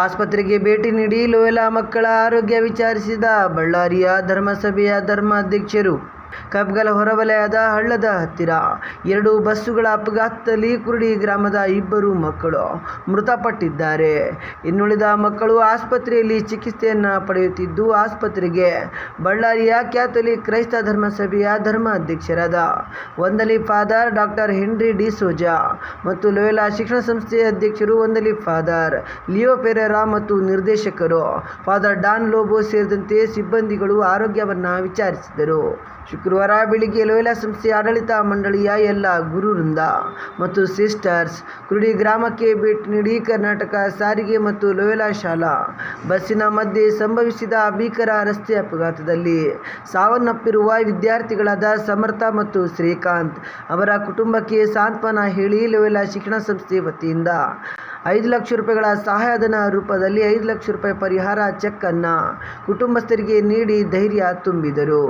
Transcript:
ಆಸ್ಪತ್ರೆಗೆ ಭೇಟಿ ನೀಡಿ ಲೋಯಲಾ ಮಕ್ಕಳ ಆರೋಗ್ಯ ವಿಚಾರಿಸಿದ ಬಳ್ಳಾರಿಯ ಧರ್ಮಸಭೆಯ ಧರ್ಮಾಧ್ಯಕ್ಷರು. ಕಬ್ಗಲ್ ಹೊರವಲಯದ ಹಳ್ಳದ ಹತ್ತಿರ 2 ಬಸ್ಸುಗಳ ಅಪಘಾತದಲ್ಲಿ ಕುರುಡಿ ಗ್ರಾಮದ 2 ಮಕ್ಕಳು ಮೃತಪಟ್ಟಿದ್ದಾರೆ. ಇನ್ನುಳಿದ ಮಕ್ಕಳು ಆಸ್ಪತ್ರೆಯಲ್ಲಿ ಚಿಕಿತ್ಸೆಯನ್ನು ಪಡೆಯುತ್ತಿದ್ದು, ಆಸ್ಪತ್ರೆಗೆ ಬಳ್ಳಾರಿಯ ಕ್ಯಾಥೋಲಿಕ್ ಕ್ರೈಸ್ತ ಧರ್ಮಸಭೆಯ ಧರ್ಮಾಧ್ಯಕ್ಷರಾದ ವಂದಲಿ ಫಾದರ್ ಡಾಕ್ಟರ್ ಹೆನ್ರಿ ಡಿಸೋಜಾ ಮತ್ತು ಲೋಯಲಾ ಶಿಕ್ಷಣ ಸಂಸ್ಥೆಯ ಅಧ್ಯಕ್ಷರು ವಂದಲಿ ಫಾದರ್ ಲಿಯೋ ಪೆರೇರಾ ಮತ್ತು ನಿರ್ದೇಶಕರು ಫಾದರ್ ಡಾನ್ ಲೋಬೋ ಸೇರಿದಂತೆ ಸಿಬ್ಬಂದಿಗಳು ಆರೋಗ್ಯವನ್ನು ವಿಚಾರಿಸಿದರು. ಶುಕ್ರವಾರ ಬೆಳಿಗ್ಗೆ ಲೋಯಲಾ ಸಂಸ್ಥೆಯ ಆಡಳಿತ ಮಂಡಳಿಯ ಎಲ್ಲ ಗುರುವೃಂದ ಮತ್ತು ಸಿಸ್ಟರ್ಸ್ ಕುರುಡಿ ಗ್ರಾಮಕ್ಕೆ ಭೇಟಿ ನೀಡಿ ಕರ್ನಾಟಕ ಸಾರಿಗೆ ಮತ್ತು ಲೋಯಲಾ ಶಾಲಾ ಬಸ್ಸಿನ ಮಧ್ಯೆ ಸಂಭವಿಸಿದ ಭೀಕರ ರಸ್ತೆ ಅಪಘಾತದಲ್ಲಿ ಸಾವನ್ನಪ್ಪಿರುವ ವಿದ್ಯಾರ್ಥಿಗಳಾದ ಸಮರ್ಥ ಮತ್ತು ಶ್ರೀಕಾಂತ್ ಅವರ ಕುಟುಂಬಕ್ಕೆ ಸಾಂತ್ವನ ಹೇಳಿ ಲೋಯಲಾ ಶಿಕ್ಷಣ ಸಂಸ್ಥೆ ವತಿಯಿಂದ 5 ಲಕ್ಷ ರೂಪಾಯಿಗಳ ಸಹಾಯಧನ ರೂಪದಲ್ಲಿ 5 ಲಕ್ಷ ರೂಪಾಯಿ ಪರಿಹಾರ ಚೆಕ್ ಅನ್ನು ಕುಟುಂಬಸ್ಥರಿಗೆ ನೀಡಿ ಧೈರ್ಯ ತುಂಬಿದರು.